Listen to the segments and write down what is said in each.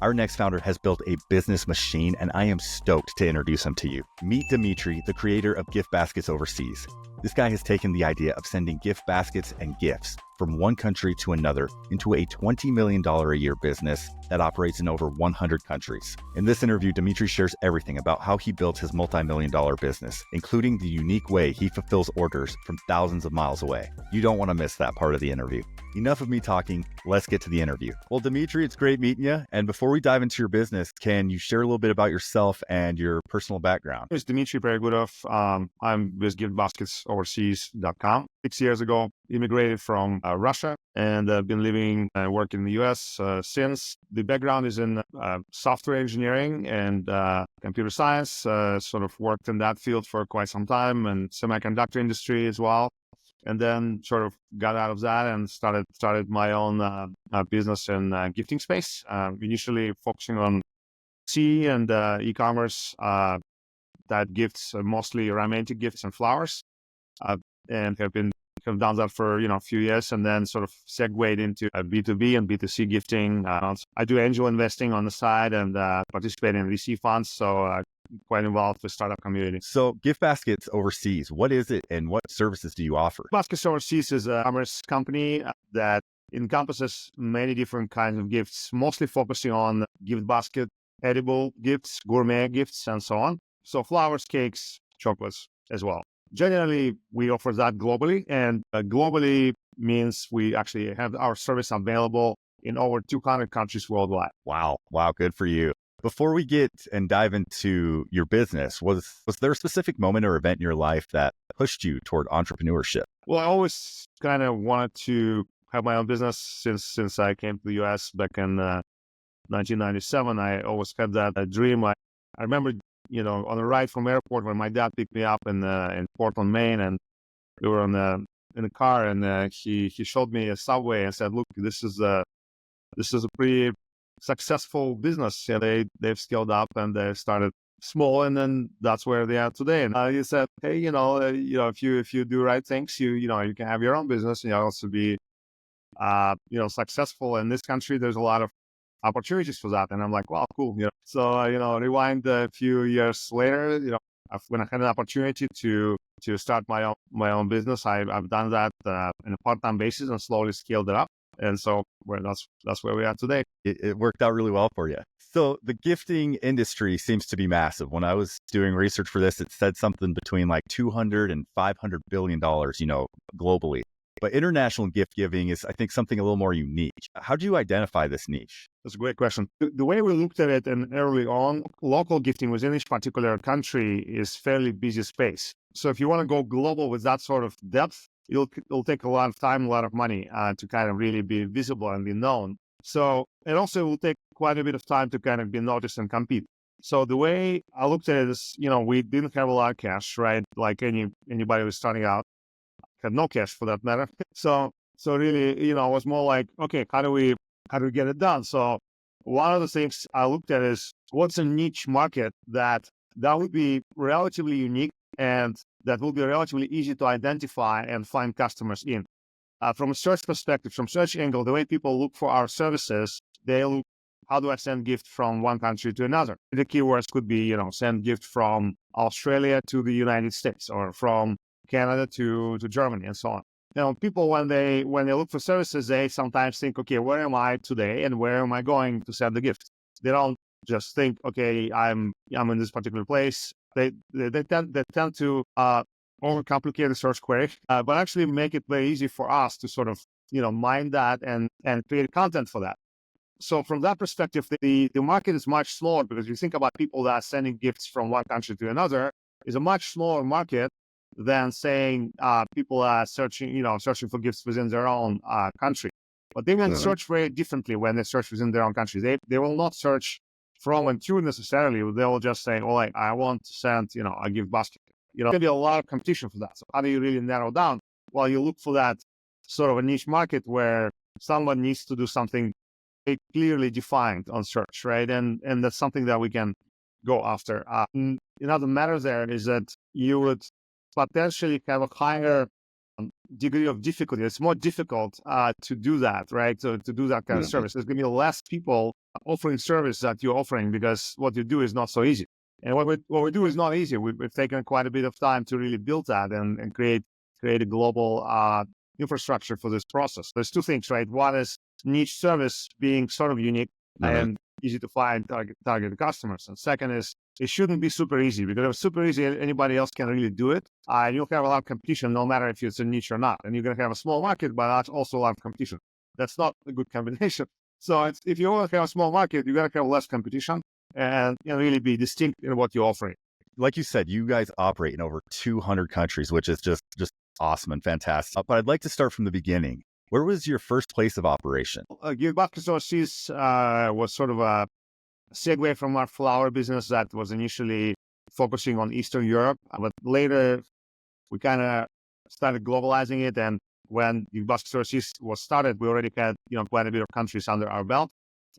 Our next founder has built a business machine, and I am stoked to introduce him to you. Meet Dmitriy, the creator of Gift Baskets Overseas. This guy has taken the idea of sending gift baskets and gifts from one country to another into a $20 million a year business that operates in over 100 countries. In this interview, Dmitriy shares everything about how he built his multi-million-dollar business, including the unique way he fulfills orders from thousands of miles away. You don't want to miss that part of the interview. Enough of me talking, let's get to the interview. Well, Dmitriy, it's great meeting you. And before we dive into your business, can you share a little bit about yourself and your personal background? It's Dmitry Peregudov. I'm with giftbasketsoverseas.com. 6 years ago, immigrated from Russia, and I've been living and working in the US since. The background is in software engineering and computer science. Sort of worked in that field for quite some time, and semiconductor industry as well. And then sort of got out of that and started my own business in gifting space. Initially focusing on C and e-commerce that gifts, mostly romantic gifts and flowers, and have done that for a few years, and then sort of segued into B2B and B2C gifting. I do angel investing on the side and participate in VC funds, so quite involved with startup community. So Gift Baskets Overseas, what is it and what services do you offer? Baskets Overseas is a commerce company that encompasses many different kinds of gifts, mostly focusing on gift basket, edible gifts, gourmet gifts, and so on. So flowers, cakes, chocolates as well. Generally, we offer that globally, and globally means we actually have our service available in over 200 countries worldwide. Wow, good for you. Before we get and dive into your business, was there a specific moment or event in your life that pushed you toward entrepreneurship? Well, I always kind of wanted to have my own business since I came to the US back in 1997. I always had that dream. I remember, on the ride from airport when my dad picked me up in Portland, Maine, and we were in the car, and he showed me a Subway and said, "Look, this is a pretty successful business. Yeah, they've scaled up and they started small, and then that's where they are today." And he said, "Hey, if you do right things, you can have your own business, and you'll also be, successful in this country. There's a lot of opportunities for that." And I'm like, "Wow, cool." So rewind a few years later, when I had an opportunity to start my own business, I've done that on a part-time basis and slowly scaled it up. And so that's where we are today. It worked out really well for you. So the gifting industry seems to be massive. When I was doing research for this, it said something between like 200 and $500 billion, globally. But international gift giving is, I think, something a little more unique. How do you identify this niche? That's a great question. The way we looked at it, and early on, local gifting within each particular country is fairly busy space. So if you want to go global with that sort of depth, it'll take a lot of time, a lot of money to kind of really be visible and be known. So, and also it will take quite a bit of time to kind of be noticed and compete. So the way I looked at it is, we didn't have a lot of cash, right? Like anybody who's starting out, had no cash for that matter. So really, it was more like, okay, how do we get it done? So one of the things I looked at is what's a niche market that would be relatively unique and that will be relatively easy to identify and find customers in. From a search perspective, from search angle, the way people look for our services, they look, how do I send gift from one country to another? The keywords could be, send gift from Australia to the United States, or from Canada to Germany, and so on. People, when they look for services, they sometimes think, okay, where am I today and where am I going to send the gift? They don't just think, okay, I'm in this particular place. They tend to overcomplicate the search query, but actually make it very easy for us to sort of, mine that and create content for that. So from that perspective, the market is much smaller, because you think about people that are sending gifts from one country to another is a much smaller market than saying people are searching for gifts within their own country. But they will search very differently when they search within their own country. They will not search from and to necessarily. They will just say, "Oh, I want to send, a gift basket." There's going to be a lot of competition for that. So how do you really narrow down? Well, you look for that sort of a niche market where someone needs to do something clearly defined on search, right? And that's something that we can go after. Another matter there is that you would potentially have a higher degree of difficulty. It's more difficult to do that, right? So to do that kind of service, there's going to be less people offering service that you're offering, because what you do is not so easy. And what we do is not easy. We've taken quite a bit of time to really build that and create a global infrastructure for this process. There's two things, right? One is niche service being sort of unique and easy to find target customers. And second is it shouldn't be super easy, because if it's super easy, anybody else can really do it. You'll have a lot of competition, no matter if it's a niche or not. And you're going to have a small market, but that's also a lot of competition. That's not a good combination. So if you want to have a small market, you got to have less competition and really be distinct in what you're offering. Like you said, you guys operate in over 200 countries, which is just awesome and fantastic. But I'd like to start from the beginning. Where was your first place of operation? Gift Baskets Overseas was sort of a segue from our flower business that was initially focusing on Eastern Europe, but later we kind of started globalizing it. And when Gift Baskets Overseas was started, we already had quite a bit of countries under our belt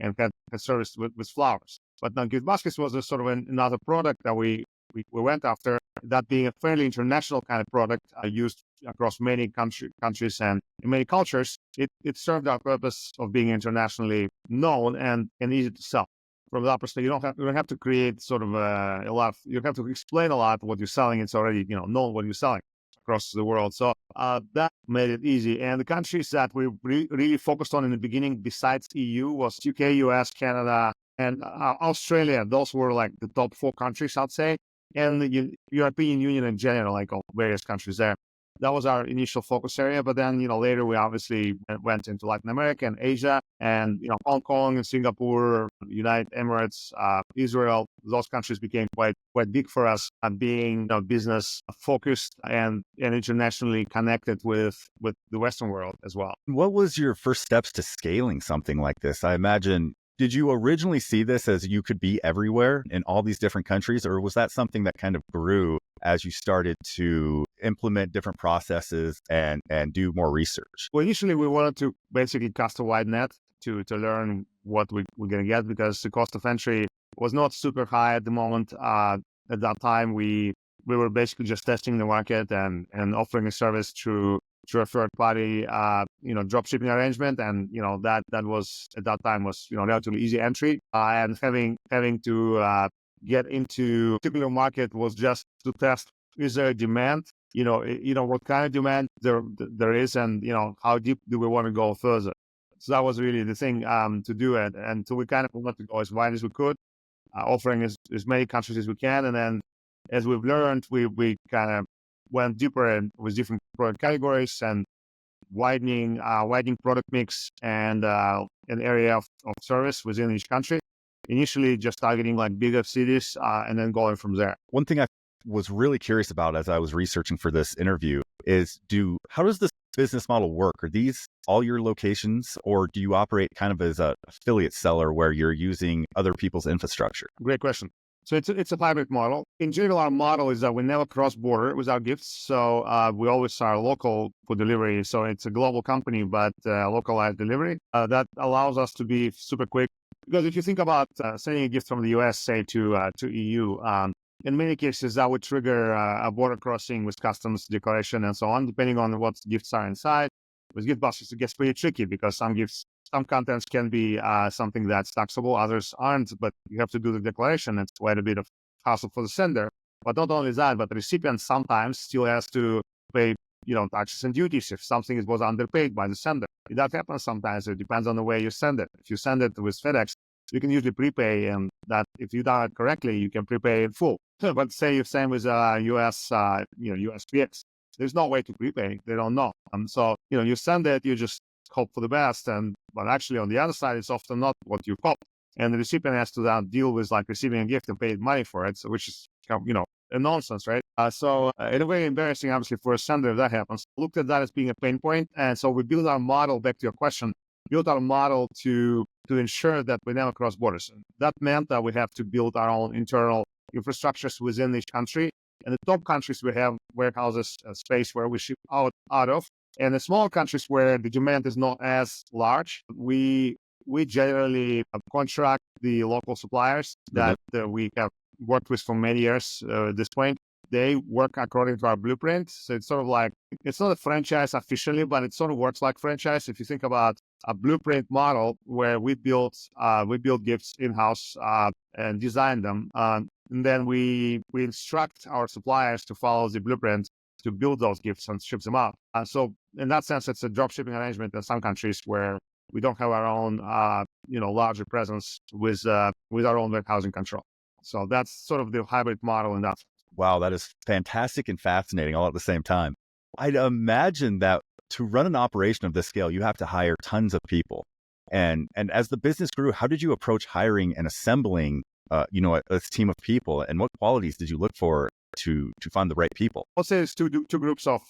and had service with flowers. But now Gift Baskets was a sort of another product that we went after, that being a fairly international kind of product used across many countries and in many cultures. It served our purpose of being internationally known and easy to sell. From that perspective, you don't have to create sort of a lot. You have to explain a lot what you're selling. It's already known what you're selling across the world. So that made it easy. And the countries that we really focused on in the beginning, besides EU, was UK, US, Canada, and Australia. Those were like the top 4 countries, I'd say. And the European Union in general, like all various countries there. That was our initial focus area. But then, later we obviously went into Latin America and Asia, and, Hong Kong and Singapore, United Emirates, Israel. Those countries became quite big for us, being business focused and internationally connected with the Western world as well. What was your first steps to scaling something like this? I imagine, did you originally see this as you could be everywhere in all these different countries, or was that something that kind of grew as you started to implement different processes and do more research? Well, initially we wanted to basically cast a wide net to learn what we're going to get, because the cost of entry was not super high at the moment. At that time, we were basically just testing the market and offering a service through a third party, drop shipping arrangement. And, that was at that time was, relatively easy entry. And having to get into a particular market was just to test, is there a demand? What kind of demand there is, and, how deep do we want to go further? So that was really the thing to do it. And so we kind of wanted to go as wide as we could, offering as many countries as we can. And then as we've learned, we kind of went deeper with different product categories and widening product mix and an area of service within each country. Initially just targeting like bigger cities and then going from there. One thing I was really curious about as I was researching for this interview is how does this business model work? Are these all your locations, or do you operate kind of as an affiliate seller where you're using other people's infrastructure? Great question. So it's a hybrid model. In general, our model is that we never cross border with our gifts. So we always are local for delivery. So it's a global company, but localized delivery. That allows us to be super quick. Because if you think about sending a gift from the US, say, to EU, in many cases, that would trigger a border crossing with customs declaration and so on, depending on what gifts are inside. With gift baskets, it gets pretty tricky because some contents can be something that's taxable, others aren't, but you have to do the declaration. It's quite a bit of hassle for the sender. But not only that, but the recipient sometimes still has to pay, taxes and duties if something was underpaid by the sender. That happens sometimes. It depends on the way you send it. If you send it with FedEx, you can usually prepay, and that if you do it correctly, you can prepay in full. But say you send with USPS, there's no way to prepay. They don't know. So you send it, you just hope for the best, but actually on the other side, it's often not what you hope, and the recipient has to then deal with like receiving a gift and pay money for it, so which is a nonsense, right? So in a way embarrassing, obviously, for a sender if that happens. Looked at that as being a pain point, and so we built our model. Back to your question, built our model to ensure that we never cross borders. That meant that we have to build our own internal infrastructures within each country. In the top countries, we have warehouses, space where we ship out of. And the small countries where the demand is not as large, we generally contract the local suppliers that we have worked with for many years at this point. they work according to our blueprint. So it's sort of like, it's not a franchise officially, but it sort of works like franchise. If you think about a blueprint model where we build gifts in-house and design them, and then we instruct our suppliers to follow the blueprint to build those gifts and ship them out. So in that sense, it's a drop shipping arrangement in some countries where we don't have our own, larger presence with our own warehousing control. So that's sort of the hybrid model in that. Wow, that is fantastic and fascinating all at the same time. I'd imagine that to run an operation of this scale, you have to hire tons of people. And as the business grew, how did you approach hiring and assembling, a team of people? And what qualities did you look for to find the right people? I'll say it's two groups of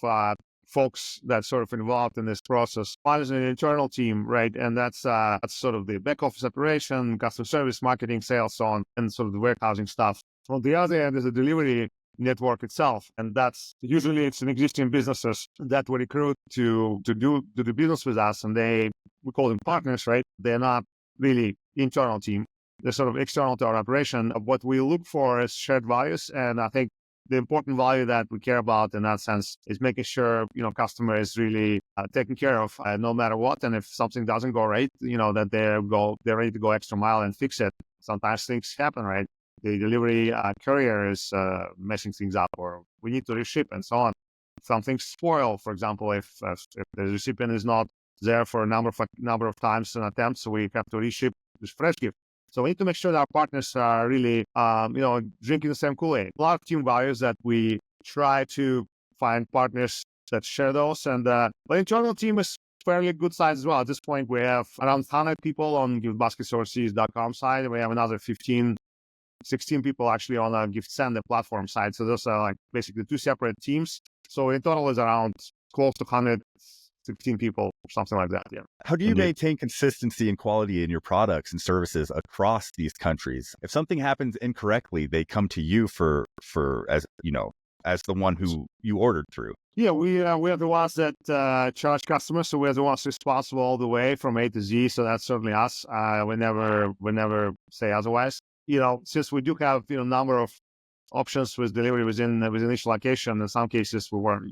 folks that sort of involved in this process. One is an internal team, right? And that's sort of the back office operation, customer service, marketing, sales, so on, and sort of the warehousing stuff. On the other end is the delivery network itself. And that's usually it's an existing businesses that we recruit to do the business with us. And we call them partners, right? They're not really internal team. They're sort of external to our operation. What we look for is shared values. And I think the important value that we care about in that sense is making sure, customer is really taken care of no matter what. And if something doesn't go right, that they're ready to go extra mile and fix it. Sometimes things happen, right? The delivery courier is messing things up, or we need to reship and so on. Something spoil, for example, if the recipient is not there for a number of times and attempts, so we have to reship this fresh gift. So we need to make sure that our partners are really, drinking the same Kool-Aid. A lot of team values that we try to find partners that share those. And the internal team is fairly good size as well. At this point, we have around 100 people on giftbasketsoverseas.com side. We have another 15, 16 people actually on our Gift Send platform side. So those are like basically two separate teams. So in total is around close to 116 people, something like that. Yeah. How do you maintain consistency and quality in your products and services across these countries? If something happens incorrectly, they come to you for as the one who you ordered through. Yeah, we are the ones that charge customers, so we're the ones responsible all the way from A to Z. So that's certainly us. We never say otherwise. Since we do have number of options with delivery within each location, in some cases we work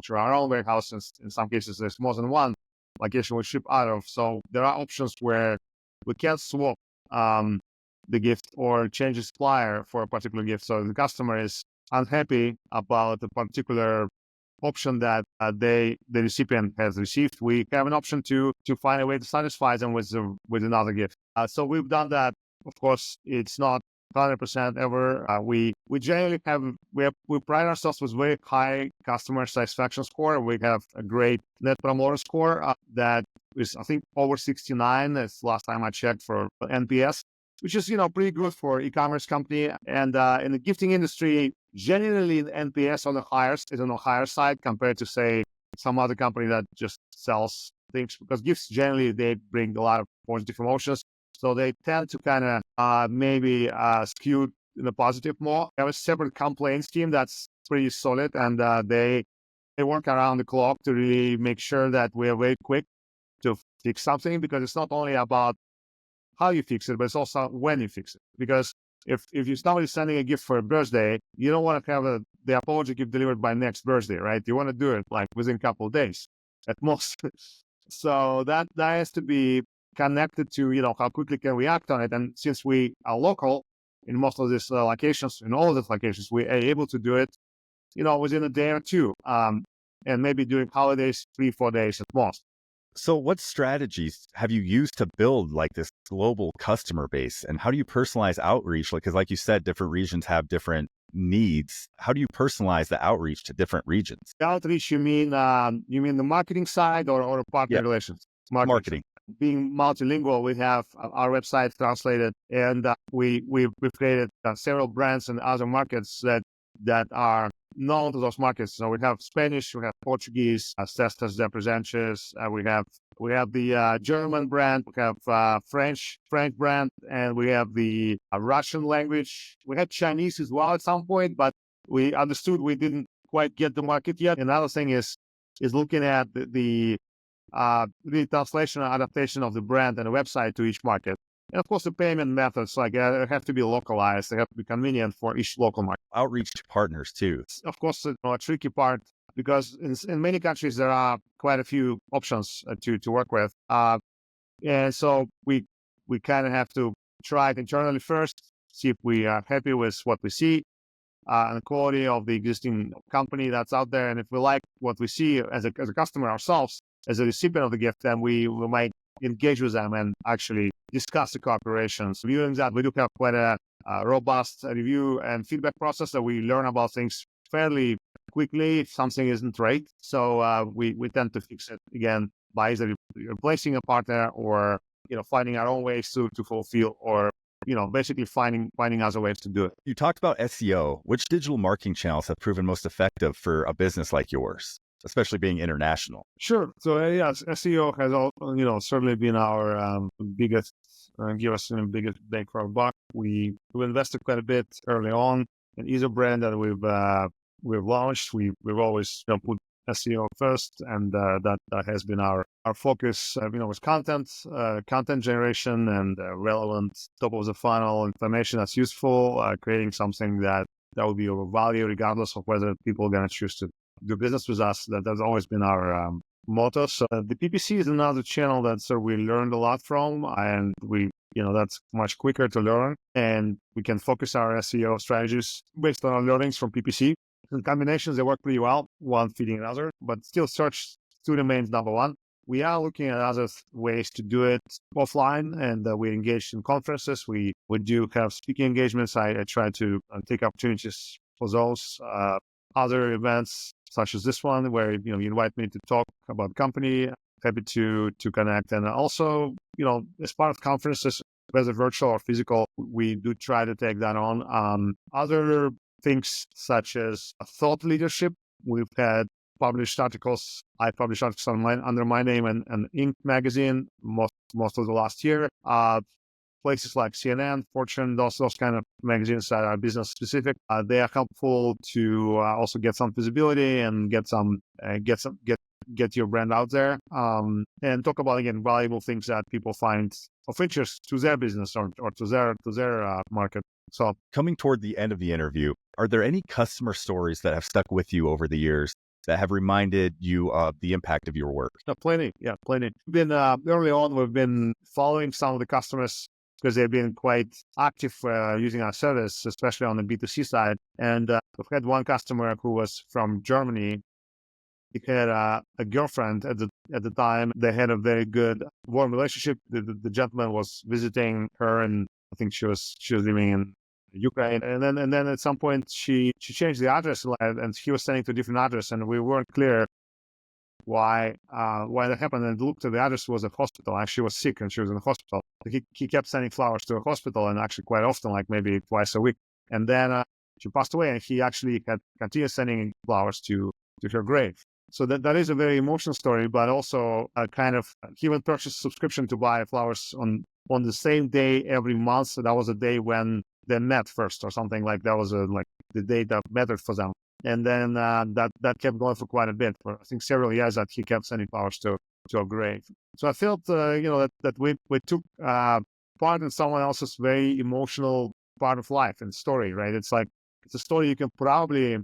through our own warehouse. In some cases, there's more than one location we ship out of. So there are options where we can swap the gift or change the supplier for a particular gift. So the customer is unhappy about the particular option that the recipient has received. We have an option to find a way to satisfy them with another gift. So we've done that. Of course, it's not 100% ever. We generally we pride ourselves with very high customer satisfaction score. We have a great net promoter score that is, I think, over 69. That's the last time I checked for NPS, which is pretty good for e-commerce company. And in the gifting industry, generally the NPS on the higher side compared to say some other company that just sells things, because gifts generally they bring a lot of positive emotions. So they tend to kind of maybe skew in the positive more. We have a separate complaints team that's pretty solid, and they work around the clock to really make sure that we are very quick to fix something, because it's not only about how you fix it, but it's also when you fix it. Because if somebody's sending a gift for a birthday, you don't want to have the apology gift delivered by next birthday, right? You want to do it like within a couple of days at most. So that has to be connected to, how quickly can we act on it. And since we are local in most of these locations, in all of these locations, we are able to do it, within a day or two, and maybe during holidays, 3-4 days at most. So what strategies have you used to build like this global customer base, and how do you personalize outreach? Because like you said, different regions have different needs. How do you personalize the outreach to different regions? The outreach, you mean the marketing side or partner relations? Marketing. Being multilingual, we have our website translated, and we've created several brands in other markets that are known to those markets. So we have Spanish, we have Portuguese, Cestas de Presentes, we have the German brand, we have French brand, and we have the Russian language. We had Chinese as well at some point, but we understood we didn't quite get the market yet. Another thing is looking at the translation and adaptation of the brand and the website to each market. And of course, the payment methods have to be localized. They have to be convenient for each local market. Outreach to partners too. It's, of course, a tricky part because in many countries there are quite a few options to work with, and so we kind of have to try it internally first, see if we are happy with what we see and the quality of the existing company that's out there, and if we like what we see as a customer ourselves, as a recipient of the gift, then we might engage with them and actually discuss the cooperation. So viewing that, we do have quite a robust review and feedback process that we learn about things fairly quickly if something isn't right. So we tend to fix it again by either replacing a partner or finding our own ways to fulfill, or basically finding other ways to do it. You talked about SEO. Which digital marketing channels have proven most effective for a business like yours, especially being international? Sure. So yes, SEO has certainly been our biggest, give us the biggest bang for our buck. We invested quite a bit early on in either brand that we've launched. We've always put SEO first, and that has been our focus. With content generation and relevant top of the funnel information that's useful, creating something that will be of value regardless of whether people are going to choose to do business with us. That's always been our motto. So the PPC is another channel that we learned a lot from, and that's much quicker to learn, and we can focus our SEO strategies based on our learnings from PPC. In combinations, they work pretty well, one feeding another, but still search still remains number one. We are looking at other ways to do it offline, and we engage in conferences. We do have speaking engagements. I try to take opportunities for those. Other events such as this one, where you invite me to talk about the company, happy to connect. And also, as part of conferences, whether virtual or physical, we do try to take that on. Other things such as thought leadership. We've had published articles. I published articles under my name and Inc. magazine most of the last year. Places like CNN, Fortune, those kind of magazines that are business specific. They are helpful to also get some visibility and get your brand out there, and talk about, again, valuable things that people find of interest to their business or to their market. So, coming toward the end of the interview, are there any customer stories that have stuck with you over the years that have reminded you of the impact of your work? Plenty. Been early on, we've been following some of the customers because they've been quite active using our service, especially on the B2C side. And we've had one customer who was from Germany. He had a girlfriend at the time. They had a very good, warm relationship. The gentleman was visiting her, and I think she was living in Ukraine. And then at some point she changed the address, and he was sending to a different address, and we weren't clear why that happened. And looked at the address, was a hospital. Actually, she was sick and she was in the hospital. He kept sending flowers to a hospital, and actually quite often, like maybe twice a week. And then she passed away, and he actually had continued sending flowers to her grave. So that is a very emotional story, but also a kind of, he even purchased a subscription to buy flowers on the same day every month. So that was a day when they met first or something, like that was the day that mattered for them. And then that kept going for quite a bit, for I think several years, that he kept sending flowers to a grave. So I felt that we took part in someone else's very emotional part of life and story, right? It's a story you can probably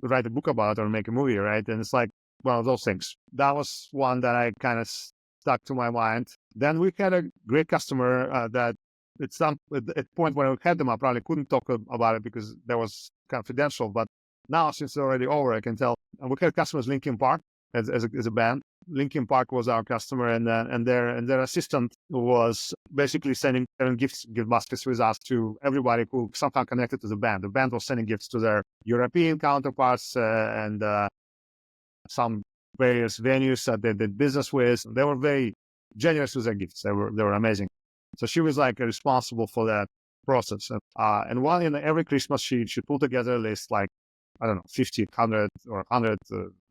write a book about or make a movie, right? And it's like one of those things. That was one that I kind of stuck to my mind. Then we had a great customer that at the point when we had them, I probably couldn't talk about it because that was confidential. But now, since it's already over, I can tell. And we had customers, Linkin Park, as a band. Linkin Park was our customer, and their assistant was basically sending gift baskets with us to everybody who somehow connected to the band. The band was sending gifts to their European counterparts and some various venues that they did business with. They were very generous with their gifts. They were amazing. So she was responsible for that process. And one in every Christmas, she pulled together a list, 50, 100 or 100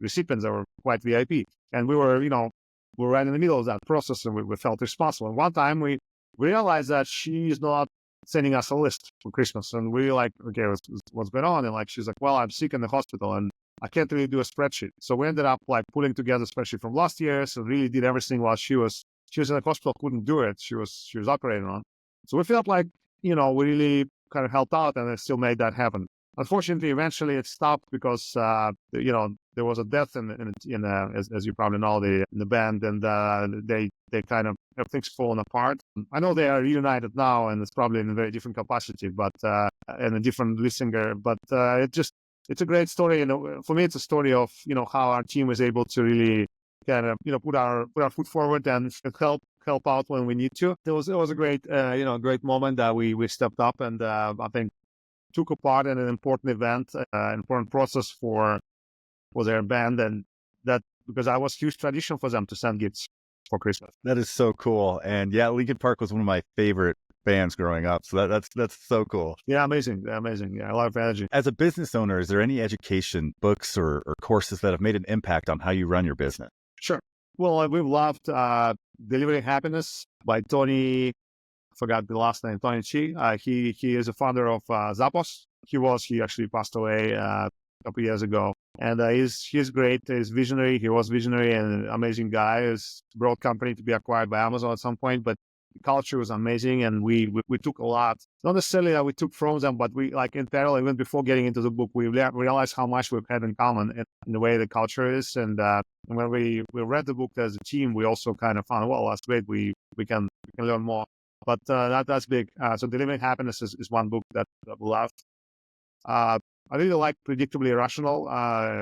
recipients that were quite VIP. And we were right in the middle of that process, and we felt responsible. And one time we realized that she's not sending us a list for Christmas. And we were okay, what's going on? And she's like, well, I'm sick in the hospital and I can't really do a spreadsheet. So we ended up putting together a spreadsheet from last year. So really did everything while she was in the hospital, couldn't do it. She was operating on. So we felt like, we really kind of helped out and it still made that happen. Unfortunately, eventually it stopped because, there was a death as you probably know, in the band, and they kind of, everything's fallen apart. I know they are reunited now, and it's probably in a very different capacity, but and a different lead singer. But it's a great story, and for me, it's a story of how our team was able to really kind of put our foot forward and help out when we need to. It was a great great moment that we stepped up, and I think took a part in an important event, important process for their band, and that because I was huge tradition for them to send gifts for Christmas. That is so cool. And yeah, Linkin Park was one of my favorite bands growing up. So that's so cool. Yeah, amazing. Yeah, a lot of energy. As a business owner, is there any education, books or courses that have made an impact on how you run your business? Sure. Well, we've loved Delivering Happiness by Tony, I forgot the last name, Tony Chi. He is a founder of Zappos. He actually passed away a couple years ago. And he's great. He's visionary. He was visionary and an amazing guy. He's a broad company to be acquired by Amazon at some point, but the culture was amazing. And we took a lot, not necessarily that we took from them, but we like in parallel, even before getting into the book, we realized how much we've had in common in the way the culture is. And when we read the book as a team, we also kind of found, well, that's great. We can learn more. But that's big. So Delivering Happiness is one book that we love. I really like Predictably Irrational,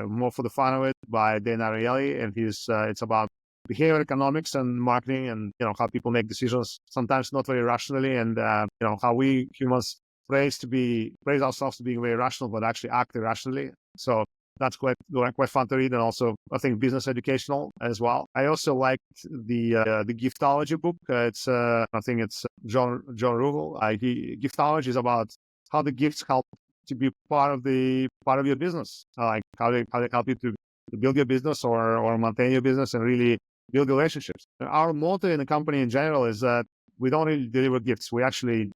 more for the fun of it, by Dan Ariely, and it's about behavior economics and marketing, and how people make decisions sometimes not very rationally, and how we humans praise ourselves to being very rational, but actually act irrationally. So that's quite fun to read, and also I think business educational as well. I also liked the Giftology book. I think it's John Ruvel. Giftology is about how the gifts help to be part of your business, like how they help you to build your business or maintain your business and really build relationships. Our motto in the company in general is that we don't really deliver gifts. We actually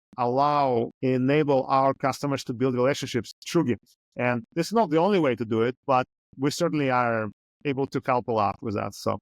enable our customers to build relationships through gifts. And this is not the only way to do it, but we certainly are able to help a lot with that. So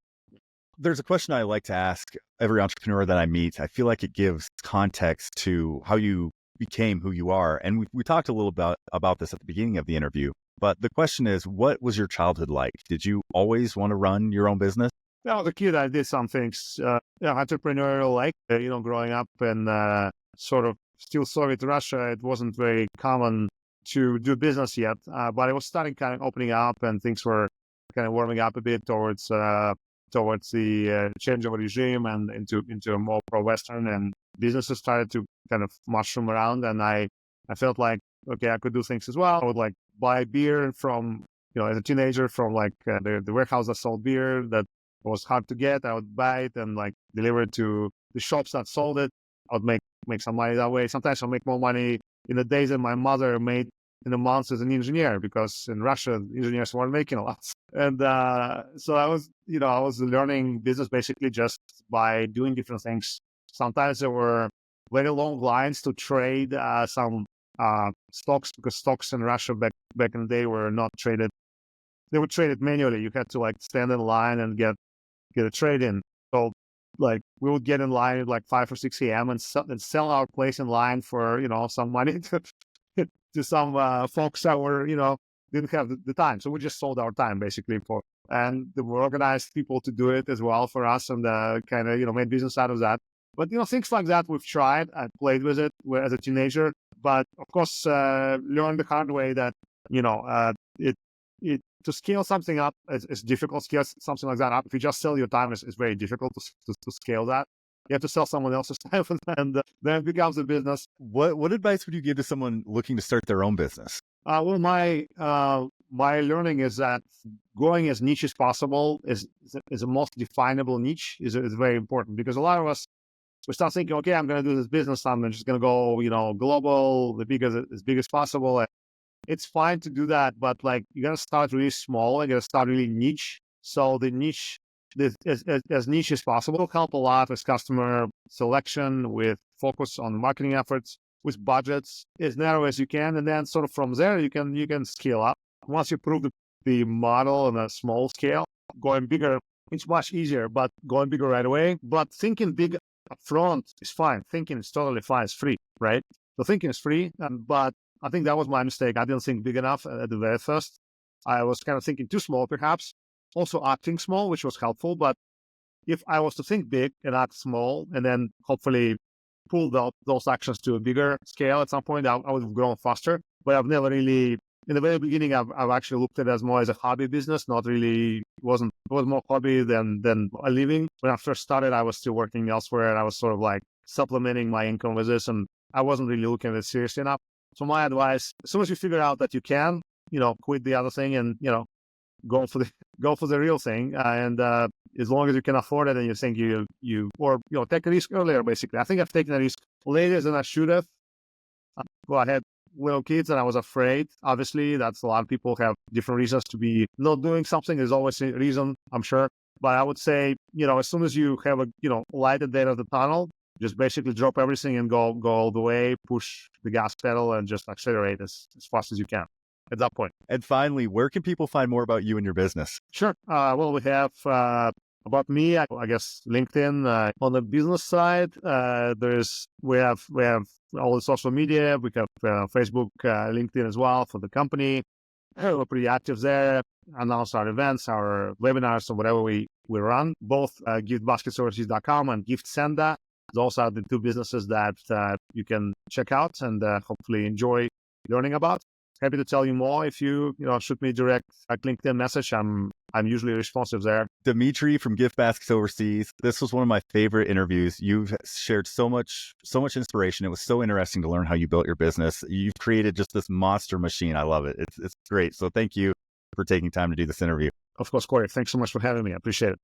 there's a question I like to ask every entrepreneur that I meet. I feel like it gives context to how you became who you are. And we talked a little about this at the beginning of the interview, but the question is, what was your childhood like? Did you always want to run your own business? When I was a kid, I did some things, entrepreneurial, like, growing up in sort of still Soviet Russia. It wasn't very common to do business yet, but it was starting kind of opening up, and things were kind of warming up a bit towards the change of regime and into a more pro-Western, and businesses started to kind of mushroom around, and I felt like, okay, I could do things as well. I would like buy beer from, as a teenager, from like the warehouse that sold beer that was hard to get. I would buy it and like deliver it to the shops that sold it. I would make some money that way. Sometimes I'll make more money in the days that my mother made in the months as an engineer, because in Russia, engineers weren't making a lot. And so I was learning business basically just by doing different things. Sometimes there were very long lines to trade some stocks, because stocks in Russia back in the day were not traded. They were traded manually. You had to like stand in line and get a trade in. So like we would get in line at like 5 or 6 a.m. and sell our place in line for, some money to some folks that were, didn't have the time. So we just sold our time basically and we organized people to do it as well for us, and kind of, made business out of that. But, things like that we've tried. I played with it as a teenager, but of course, learned the hard way that, to scale something up is difficult. Scale something like that up. If you just sell your time, it's very difficult to scale that. You have to sell someone else's time, and then it becomes a business. What advice would you give to someone looking to start their own business? Well, my learning is that going as niche as possible is the most definable niche is very important, because a lot of us, we start thinking, okay, I'm going to do this business. I'm just going to go, global, as big as possible. And it's fine to do that, but like you got to start really small. You got to start really niche. So the niche, as niche as possible, will help a lot with customer selection, with focus on marketing efforts, with budgets as narrow as you can, and then sort of from there you can scale up. Once you prove the model on a small scale, going bigger, it's much easier. But going bigger right away, but thinking big upfront is fine. Thinking is totally fine. It's free, right? So thinking is free, but I think that was my mistake. I didn't think big enough at the very first. I was kind of thinking too small, perhaps. Also acting small, which was helpful. But if I was to think big and act small, and then hopefully pull those actions to a bigger scale at some point, I would have grown faster. But I've never really, in the very beginning, I've actually looked at it as more as a hobby business. Not really, it was more hobby than a living. When I first started, I was still working elsewhere, and I was sort of like supplementing my income with this, and I wasn't really looking at it seriously enough. So my advice, as soon as you figure out that you can, quit the other thing and, go for the real thing. And as long as you can afford it and you think take a risk earlier, basically. I think I've taken a risk later than I should have. Well, I had little kids and I was afraid. Obviously, that's a lot of people have different reasons to be not doing something. There's always a reason, I'm sure. But I would say, as soon as you have a, light at the end of the tunnel, just basically drop everything and go all the way, push the gas pedal and just accelerate as fast as you can at that point. And finally, where can people find more about you and your business? Sure. Well, we have about me, I guess LinkedIn. On the business side, we have all the social media. We have Facebook, LinkedIn as well for the company. We're pretty active there. Announce our events, our webinars, or whatever we run. Both giftbasketsoverseas.com and GiftSenda. Those are the two businesses that you can check out and hopefully enjoy learning about. Happy to tell you more if you shoot me direct LinkedIn message. I'm usually responsive there. Dmitry from Gift Baskets Overseas. This was one of my favorite interviews. You've shared so much inspiration. It was so interesting to learn how you built your business. You've created just this monster machine. I love it. It's great. So thank you for taking time to do this interview. Of course, Corey. Thanks so much for having me. I appreciate it.